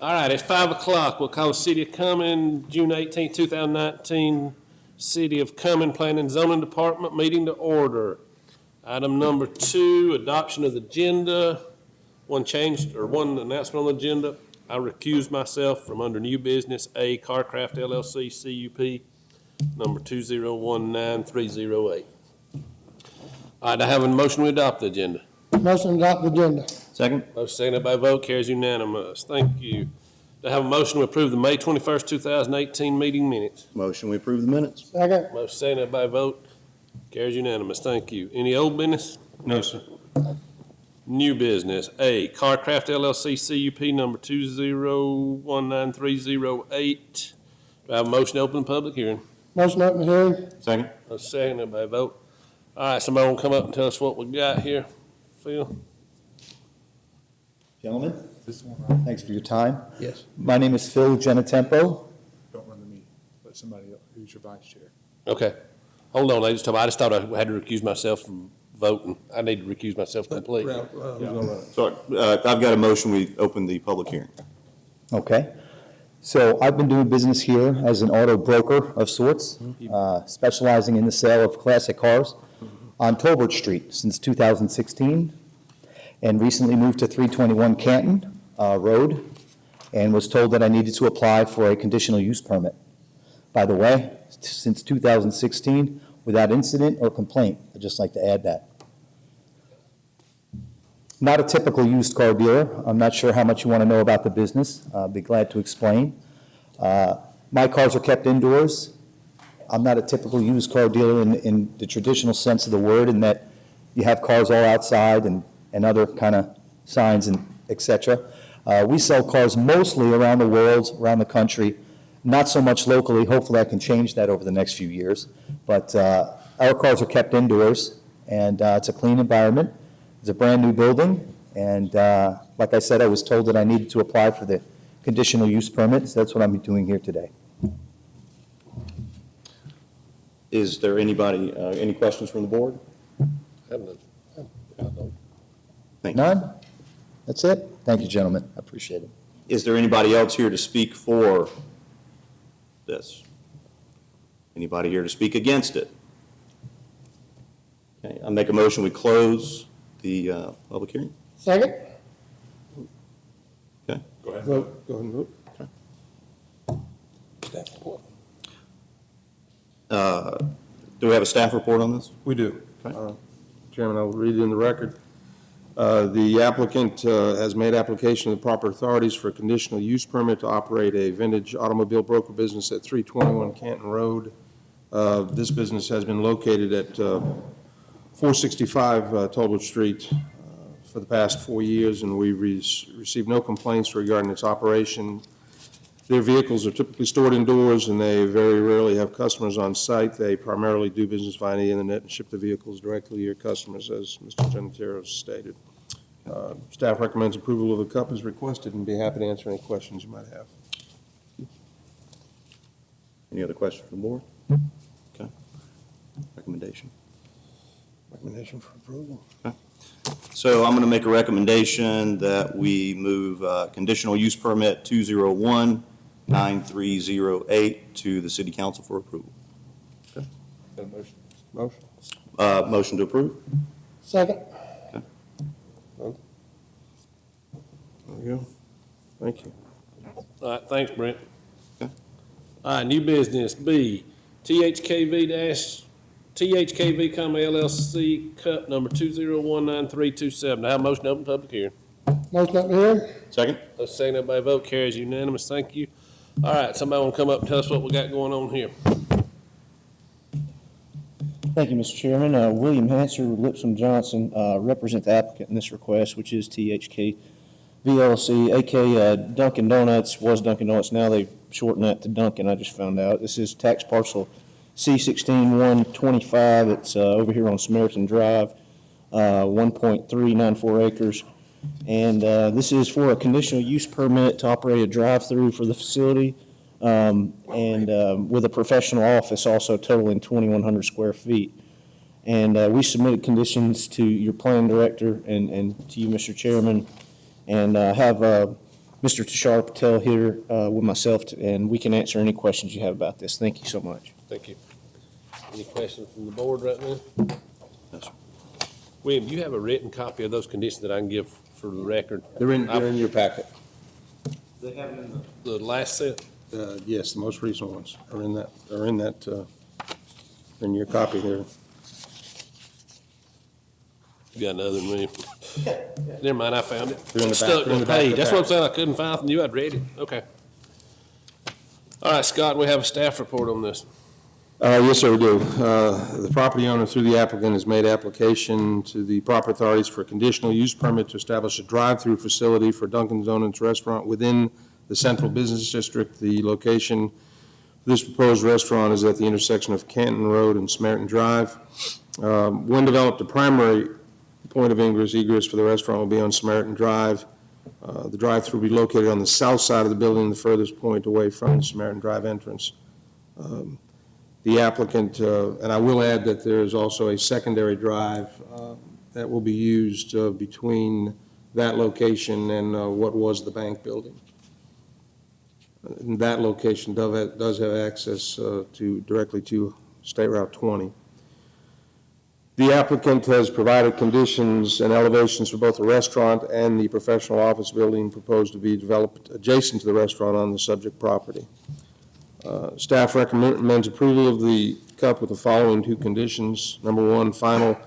All right, it's 5 o'clock. We'll call the City of Cumming, June 18, 2019, City of Cumming Planning and Zoning Department meeting to order. Item number 2, adoption of the agenda. One announcement on the agenda. I recuse myself from under new business A, Carcraft LLC, CUP, number 2019308. All right, I have a motion to adopt the agenda. Motion to adopt the agenda. Second. Motion seconded by vote, carries unanimous. Thank you. Do I have a motion to approve the May 21st, 2018 meeting minutes? Motion, we approve the minutes. Second. Motion seconded by vote, carries unanimous. Thank you. Any old business? No, sir. New business. A, Carcraft LLC, CUP number 2019308. Do I have a motion to open the public hearing? Motion to open the hearing. Second. Motion seconded by vote. All right, somebody want to come up and tell us what we got here? Phil? Gentlemen, thanks for your time. Yes. My name is Phil Genetempo. Don't run the meeting. Let somebody else, who's your vice chair. Okay. Hold on, ladies and gentlemen. I just thought I had to recuse myself from voting. I need to recuse myself completely. Sorry, I've got a motion, we open the public hearing. Okay. So I've been doing business here as an auto broker of sorts, specializing in the sale of classic cars on Tolbert Street since 2016, and recently moved to 321 Canton Road, and was told that I needed to apply for a conditional use permit. By the way, since 2016, without incident or complaint. I'd just like to add that. Not a typical used car dealer. I'm not sure how much you want to know about the business. I'll be glad to explain. My cars are kept indoors. I'm not a typical used car dealer in the traditional sense of the word, in that you have cars all outside and other kind of signs and et cetera. We sell cars mostly around the world, around the country, not so much locally. Hopefully I can change that over the next few years. But our cars are kept indoors, and it's a clean environment. It's a brand-new building, and like I said, I was told that I needed to apply for the conditional use permit, so that's what I'm doing here today. Is there anybody, any questions from the board? Thank you. None? That's it? Thank you, gentlemen. I appreciate it. Is there anybody else here to speak for this? Anybody here to speak against it? Okay, I make a motion, we close the public hearing. Second. Okay. Go ahead and vote. Okay. Staff report. Do we have a staff report on this? We do. Okay. Chairman, I will read it in the record. The applicant has made application to the proper authorities for a conditional use permit to operate a vintage automobile broker business at 321 Canton Road. This business has been located at 465 Tolbert Street for the past 4 years, and we've received no complaints regarding its operation. Their vehicles are typically stored indoors, and they very rarely have customers on site. They primarily do business via the internet and ship the vehicles directly to your customers, as Mr. Genetero stated. Staff recommends approval of the cup as requested, and be happy to answer any questions you might have. Any other questions from the board? Okay. Recommendation. Recommendation for approval. Okay. So I'm going to make a recommendation that we move conditional use permit 2019308 to the city council for approval. Okay. Got a motion? Motion? Motion to approve. Second. There we go. Thank you. All right, thanks, Brent. Okay. All right, new business. B, THKV, LLC, Cup number 2019327. Do I have a motion to open public hearing? Motion to open the hearing. Second. Let's say that by vote, carries unanimous. Thank you. All right, somebody want to come up and tell us what we got going on here? Thank you, Mr. Chairman. William Hanser, Lipscomb Johnson, represent the applicant in this request, which is THK VLC, aka Dunkin' Donuts, was Dunkin' Donuts. Now they've shortened that to Dunkin', I just found out. This is tax parcel C16125. It's over here on Samaritan Drive, 1.394 acres. And this is for a conditional use permit to operate a drive-through for the facility, and with a professional office also totaling 2,100 square feet. And we submitted conditions to your planning director and to you, Mr. Chairman, and have Mr. Tushar Patel here with myself, and we can answer any questions you have about this. Thank you so much. Thank you. Any questions from the board right now? No, sir. William, do you have a written copy of those conditions that I can give for the record? They're in your packet. The last set? Yes, the most recent ones are in your copy there. You got another than me. Never mind, I found it. They're in the back- Stuck they're in to the back of page. the That's what I'm packet. saying, I couldn't find from you, I'd read it. Okay. All right, Scott, we have a staff report on this. Yes, sir, we do. The property owner, through the applicant, has made application to the proper authorities for a conditional use permit to establish a drive-through facility for Dunkin' Donuts restaurant within the central business district. The location for this proposed restaurant is at the intersection of Canton Road and Samaritan Drive. When developed, the primary point of egress for the restaurant will be on Samaritan Drive. The drive-through will be located on the south side of the building, the furthest point away from the Samaritan Drive entrance. The applicant, and I will add that there is also a secondary drive that will be used between that location and what was the bank building. And that location does have access directly to State Route 20. The applicant has provided conditions and elevations for both the restaurant and the professional office building proposed to be developed adjacent to the restaurant on the subject property. Staff recommends approval of the CUP with the following two conditions. Number one, final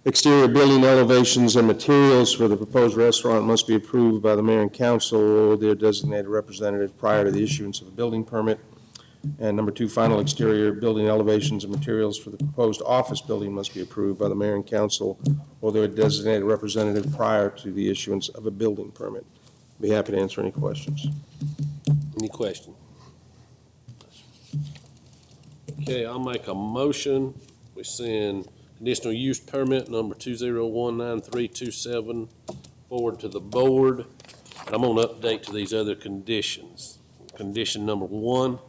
exterior building elevations and materials for the proposed restaurant must be approved by the mayor and council or their designated representative prior to the issuance of a building permit. And number two, final exterior building elevations and materials for the proposed office building must be approved by the mayor and council or their designated representative prior to the issuance of a building permit. Be happy to answer any questions. Any question? Okay, I'll make a motion. We send conditional use permit number 2019327 forward to the board. And I'm going to update to these other conditions. Condition number one,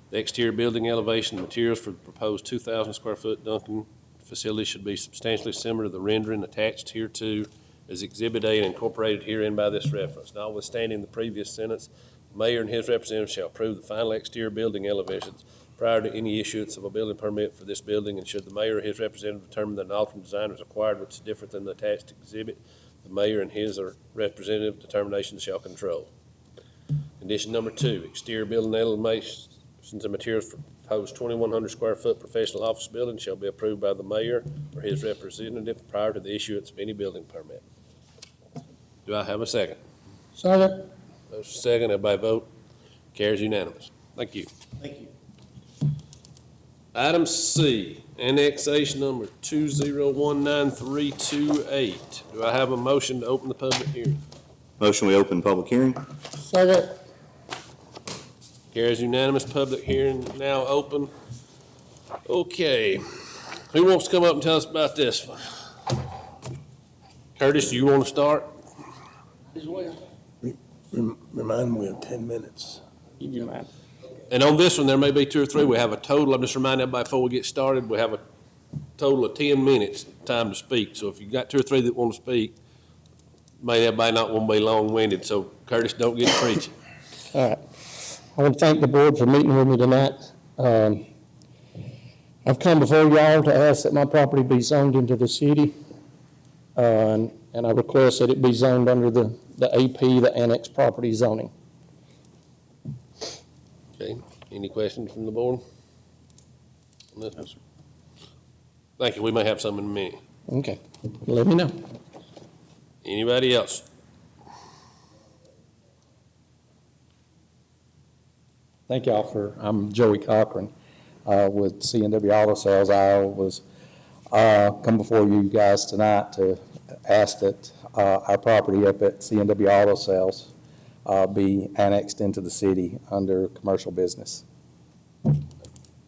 the exterior building elevation materials for the proposed 2,000 square foot Dunkin' facility should be substantially similar to the rendering attached hereto as Exhibit A and incorporated herein by this reference. Notwithstanding the previous sentence, the mayor and his representative shall approve the final exterior building elevations prior to any issuance of a building permit for this building, and should the mayor or his representative determine that an alternate design is required which is different than the attached exhibit, the mayor and his or representative determination shall control. Condition number two, exterior building elevations and materials for proposed 2,100 square foot professional office building shall be approved by the mayor or his representative prior to the issuance of any building permit. Do I have a second? Second. Motion second, everybody vote. Carries unanimous. Thank you. Thank you. Item C, annexation number 2019328. Do I have a motion to open the public hearing? Motion, we open public hearing. Second. Carries unanimous. Public hearing now open. Okay. Who wants to come up and tell us about this one? Curtis, do you want to start? Remind me of 10 minutes. And on this one, there may be two or three. We have a total, I'm just reminding everybody before we get started, we have a total of 10 minutes time to speak. So if you've got two or three that want to speak, may everybody not want to be long-winded. So Curtis, don't get preaching. All right. I want to thank the board for meeting with me tonight. I've come before y'all to ask that my property be zoned into the city. And I request that it be zoned under the AP, the annex property zoning. Okay, any questions from the board? No, sir. Thank you, we may have some in a minute. Okay, let me know. Anybody else? Thank y'all I'm Joey Cochran with C&W Auto Sales. I was come before you guys tonight to ask that our property up at C&W Auto Sales be annexed into the city under commercial business.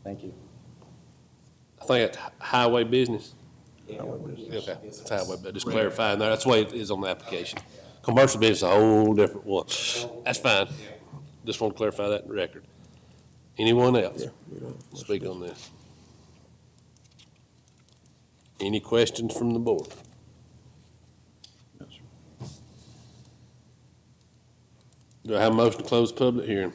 Thank you. I think it's highway business. Okay, it's highway, but just clarifying there, that's the way it is on the application. Commercial business is a whole different one. That's fine. Just want to clarify that in the record. Anyone else speak on this? Any questions from the board? Do I have a motion to close the public hearing?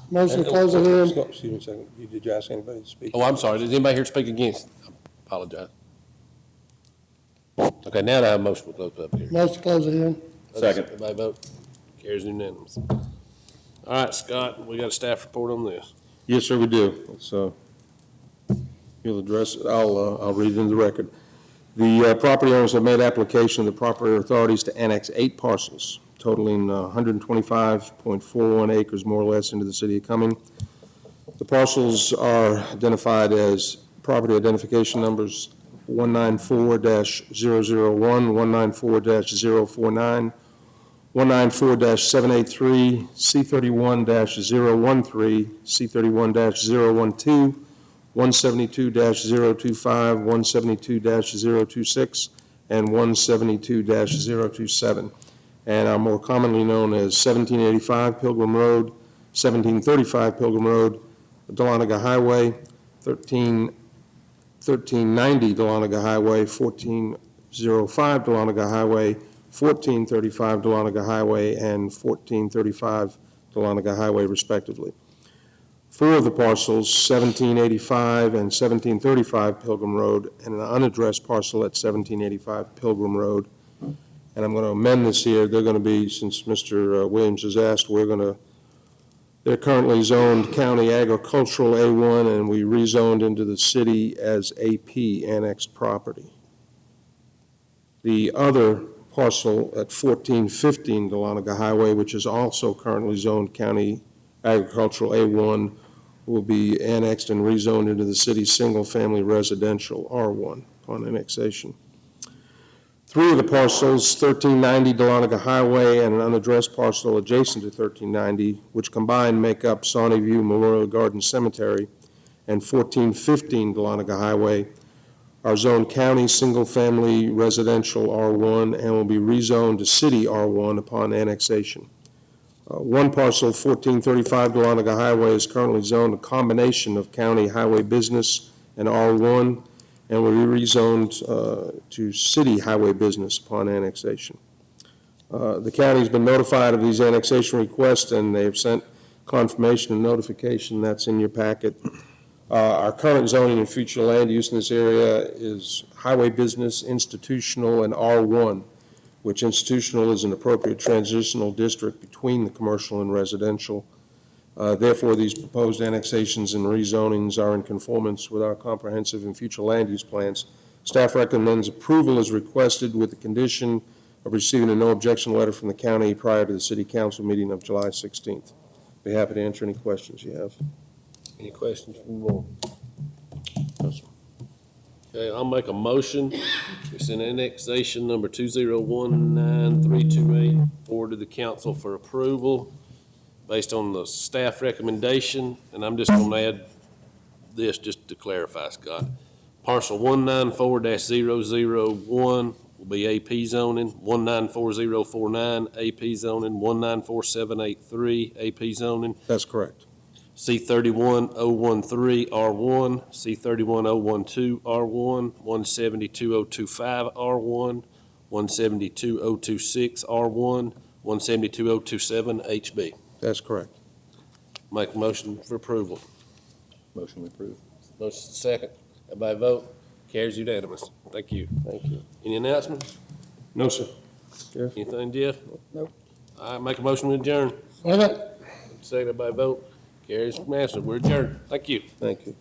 Motion to close the hearing. Excuse me a second. Did you ask anybody to speak? Oh, I'm sorry. Does anybody here speak against? I apologize. Okay, now I have a motion to close the public hearing. Motion to close the hearing. Second. Everybody vote. Carries unanimous. All right, Scott, we got a staff report on this. Yes, sir, we do. So you'll address, I'll read it into the record. The property owners have made application to the proper authorities to annex 8 parcels totaling 125.41 acres, more or less, into the city of Cumming. The parcels are identified as property identification numbers 194-001, 194-049, 194-783, C31-013, C31-012, 172-025, 172-026, and 172-027, and are more commonly known as 1785 Pilgrim Road, 1735 Pilgrim Road, Dahlonega Highway, 1390 Dahlonega Highway, 1405 Dahlonega Highway, 1435 Dahlonega Highway, and 1435 Dahlonega Highway, respectively. 4 of the parcels, 1785 and 1735 Pilgrim Road, and an unaddressed parcel at 1785 Pilgrim Road. And I'm going to amend this here. They're going to be, since Mr. Williams has asked, they're currently zoned County Agricultural A1, and we rezoned into the city as AP, annexed property. The other parcel at 1415 Dahlonega Highway, which is also currently zoned County Agricultural A1, will be annexed and rezoned into the city's single-family residential R1 upon annexation. 3 of the parcels, 1390 Dahlonega Highway and an unaddressed parcel adjacent to 1390, which combined make up Sawney View Memorial Garden Cemetery, and 1415 Dahlonega Highway, are zoned county single-family residential R1 and will be rezoned to city R1 upon annexation. 1 parcel, 1435 Dahlonega Highway, is currently zoned a combination of county highway business and R1, and will be rezoned to city highway business upon annexation. The county's been notified of these annexation requests, and they've sent confirmation and notification. That's in your packet. Our current zoning and future land use in this area is highway business, institutional, and R1, which institutional is an appropriate transitional district between the commercial and residential. Therefore, these proposed annexations and rezonings are in conformance with our comprehensive and future land use plans. Staff recommends approval as requested with the condition of receiving a no objection letter from the county prior to the city council meeting of July 16th. Be happy to answer any questions you have. Any questions from the board? Okay, I'll make a motion. It's in annexation number 2019328 forward to the council for approval based on the staff recommendation, and I'm just going to add this just to clarify, Scott. Parcel 194-001 will be AP zoning, 194049 AP zoning, 194783 AP zoning, That's correct. C31013 R1, C31012 R1, 172025 R1, 172026 R1, 172027 HB. That's correct. Make a motion for approval. Motion approved. Motion second. Everybody vote. Carries unanimous. Thank you. Thank you. Any announcements? No, sir. Anything, Jeff? Nope. All right, make a motion to adjourn. Wait a minute. Second, everybody vote. Carries unanimous. We're adjourned. Thank you. Thank you.